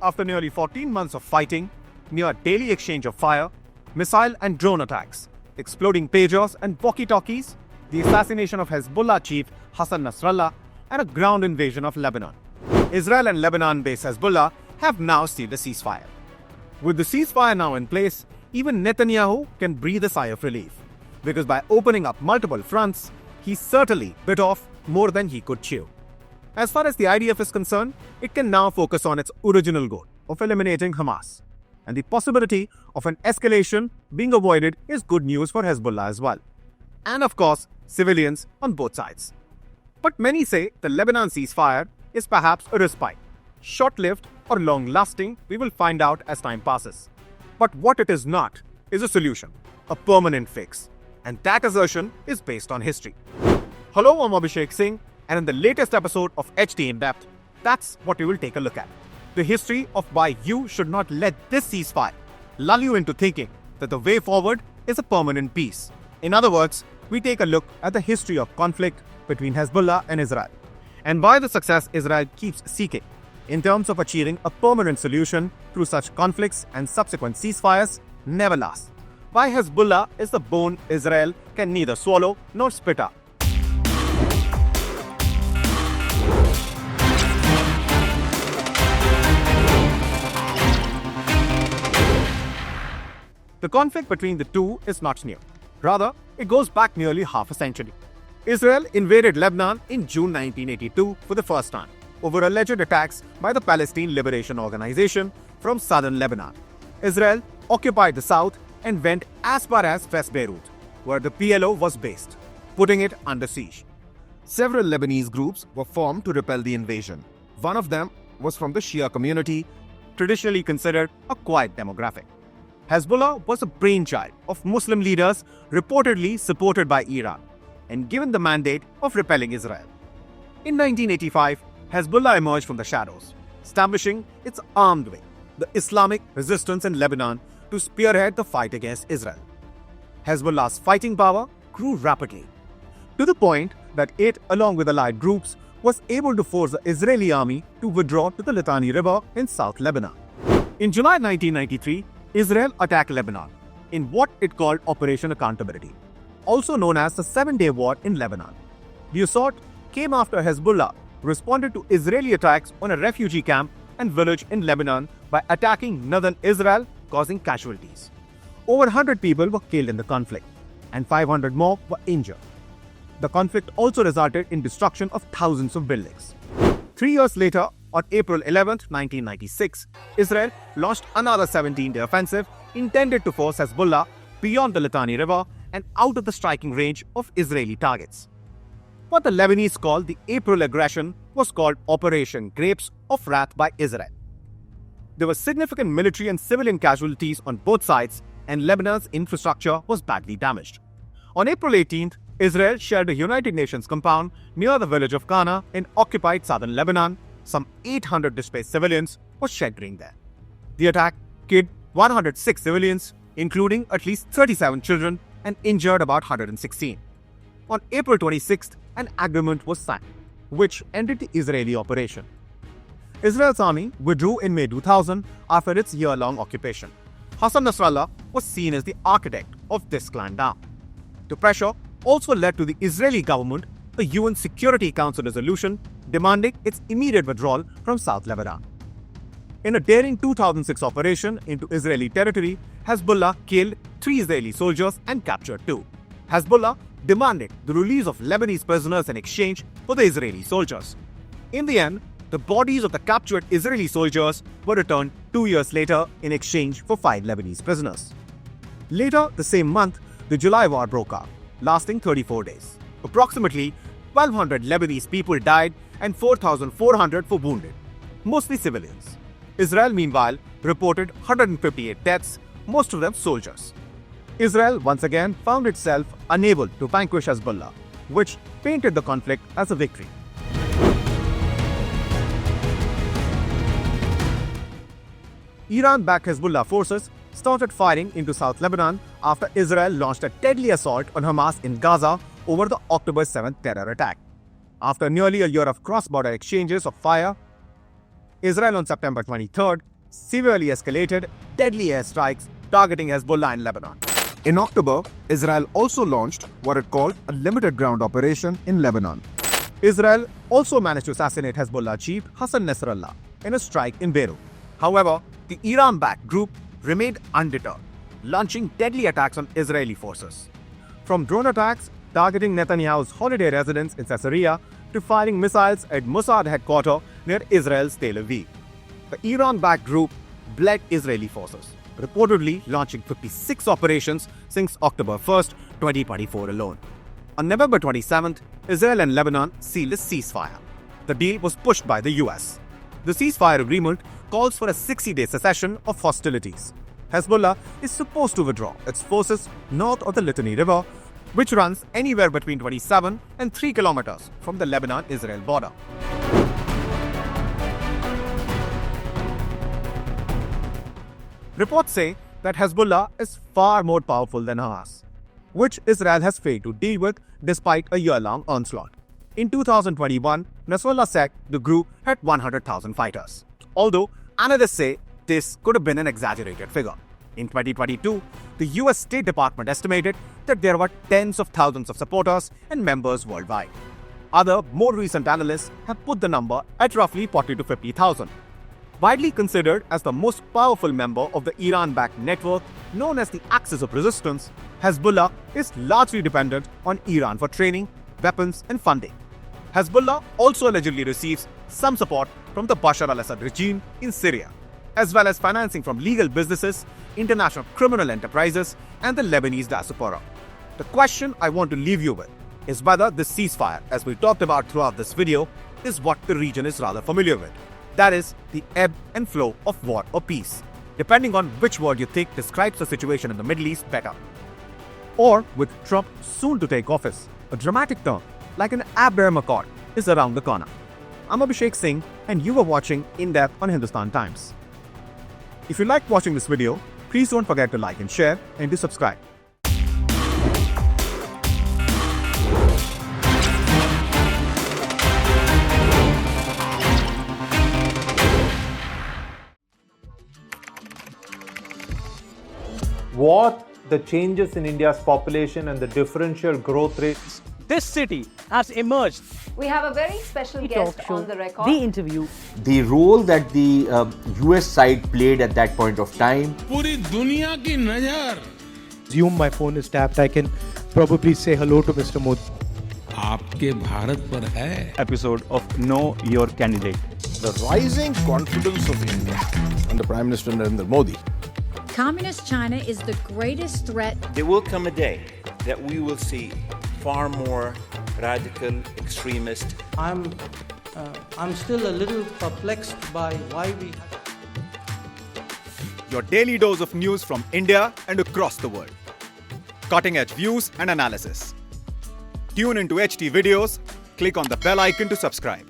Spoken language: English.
after nearly 14 months of fighting, near daily exchange of fire, missile and drone attacks, exploding pagers and walkie-talkies, the assassination of Hezbollah chief Hassan Nasrallah, and a ground invasion of Lebanon, Israel and Lebanon-based Hezbollah have now sealed a ceasefire. With the ceasefire now in place, even Netanyahu can breathe a sigh of relief, because by opening up multiple fronts, he certainly bit off more than he could chew. As far as the IDF is concerned, it can now focus on its original goal of eliminating Hamas. And the possibility of an escalation being avoided is good news for Hezbollah as well. And of course, civilians on both sides. But many say the Lebanon ceasefire is perhaps a respite. Short-lived or long-lasting, we will find out as time passes. But what it is not is a solution, a permanent fix. And that assertion is based on history. Hello, I'm Abhishek Singh, and in the latest episode of HT In Depth, that's what we will take a look at. The history of why you should not let this ceasefire lull you into thinking that the way forward is a permanent peace. In other words, we take a look at the history of conflict between Hezbollah and Israel, and why the success Israel keeps seeking in terms of achieving a permanent solution through such conflicts and subsequent ceasefires never lasts. Why Hezbollah is the bone Israel can neither swallow nor spit out. The conflict between the two is not new. Rather, it goes back nearly half a century. Israel invaded Lebanon in June 1982 for the first time, over alleged attacks by the Palestine Liberation Organization from southern Lebanon. Israel occupied the south and went as far as West Beirut, where the PLO was based, putting it under siege. Several Lebanese groups were formed to repel the invasion. One of them was from the Shia community, traditionally considered a quiet demographic. Hezbollah was a brainchild of Muslim leaders reportedly supported by Iran and given the mandate of repelling Israel. In 1985, Hezbollah emerged from the shadows, establishing its armed wing, the Islamic Resistance in Lebanon, to spearhead the fight against Israel. Hezbollah's fighting power grew rapidly, to the point that it, along with allied groups, was able to force the Israeli army to withdraw to the Litani River in South Lebanon. In July 1993, Israel attacked Lebanon in what it called Operation Accountability, also known as the 7-Day War in Lebanon. The assault came after Hezbollah responded to Israeli attacks on a refugee camp and village in Lebanon by attacking northern Israel, causing casualties. Over 100 people were killed in the conflict, and 500 more were injured. The conflict also resulted in destruction of thousands of buildings. 3 years later, on April 11, 1996, Israel launched another 17-day offensive intended to force Hezbollah beyond the Litani River and out of the striking range of Israeli targets. What the Lebanese called the April aggression was called Operation Grapes of Wrath by Israel. There were significant military and civilian casualties on both sides, and Lebanon's infrastructure was badly damaged. On April 18th, Israel shelled a United Nations compound near the village of Qana in occupied southern Lebanon. Some 800 displaced civilians were sheltering there. The attack killed 106 civilians, including at least 37 children, and injured about 116. On April 26th, an agreement was signed, which ended the Israeli operation. Israel's army withdrew in May 2000 after its year-long occupation. Hassan Nasrallah was seen as the architect of this climb down. The pressure also led to the Israeli government a UN Security Council resolution demanding its immediate withdrawal from South Lebanon. In a daring 2006 operation into Israeli territory, Hezbollah killed 3 Israeli soldiers and captured 2. Hezbollah demanded the release of Lebanese prisoners in exchange for the Israeli soldiers. In the end, the bodies of the captured Israeli soldiers were returned 2 years later in exchange for 5 Lebanese prisoners. Later the same month, the July War broke out, lasting 34 days. Approximately 1,200 Lebanese people died and 4,400 were wounded, mostly civilians. Israel, meanwhile, reported 158 deaths, most of them soldiers. Israel once again found itself unable to vanquish Hezbollah, which painted the conflict as a victory. Iran-backed Hezbollah forces started firing into South Lebanon after Israel launched a deadly assault on Hamas in Gaza over the October 7th terror attack. After nearly a year of cross-border exchanges of fire, Israel on September 23rd severely escalated deadly airstrikes targeting Hezbollah and Lebanon. In October, Israel also launched what it called a limited ground operation in Lebanon. Israel also managed to assassinate Hezbollah chief Hassan Nasrallah in a strike in Beirut. However, the Iran-backed group remained undeterred, launching deadly attacks on Israeli forces. From drone attacks targeting Netanyahu's holiday residence in Caesarea to firing missiles at Mossad headquarters near Israel's Tel Aviv. The Iran-backed group bled Israeli forces, reportedly launching 56 operations since October 1st, 2024 alone. On November 27th, Israel and Lebanon sealed a ceasefire. The deal was pushed by the US. The ceasefire agreement calls for a 60-day cessation of hostilities. Hezbollah is supposed to withdraw its forces north of the Litani River, which runs anywhere between 27 and 3 kilometers from the Lebanon-Israel border. Reports say that Hezbollah is far more powerful than Hamas, which Israel has failed to deal with despite a year-long onslaught. In 2021, Nasrallah said the group had 100,000 fighters, although analysts say this could have been an exaggerated figure. In 2022, the US State Department estimated that there were tens of thousands of supporters and members worldwide. Other, more recent analysts have put the number at roughly 40 to 50,000. Widely considered as the most powerful member of the Iran-backed network known as the Axis of Resistance, Hezbollah is largely dependent on Iran for training, weapons, and funding. Hezbollah also allegedly receives some support from the Bashar al-Assad regime in Syria, as well as financing from legal businesses, international criminal enterprises, and the Lebanese diaspora. The question I want to leave you with is whether this ceasefire, as we talked about throughout this video, is what the region is rather familiar with. That is, the ebb and flow of war or peace, depending on which word you think describes the situation in the Middle East better. Or, with Trump soon to take office, a dramatic turn, like an Abraham Accord, is around the corner. I'm Abhishek Singh, and you are watching In Depth on Hindustan Times. If you liked watching this video, please don't forget to like and share and to subscribe. What the changes in India's population and the differential growth rates. This city has emerged. We have a very special guest on the record. The interview. The role that the US side played at that point of time. पूरी दुनिया की नजर Assume my phone is tapped, I can probably say hello to Mr. Modi. आपके भारत पर है. Episode of Know Your Candidate. The rising confidence of India under Prime Minister Narendra Modi. Communist China is the greatest threat. There will come a day that we will see far more radical extremist. I'm still a little perplexed by why we. Your daily dose of news from India and across the world. Cutting-edge views and analysis. Tune into HT videos. Click on the bell icon to subscribe.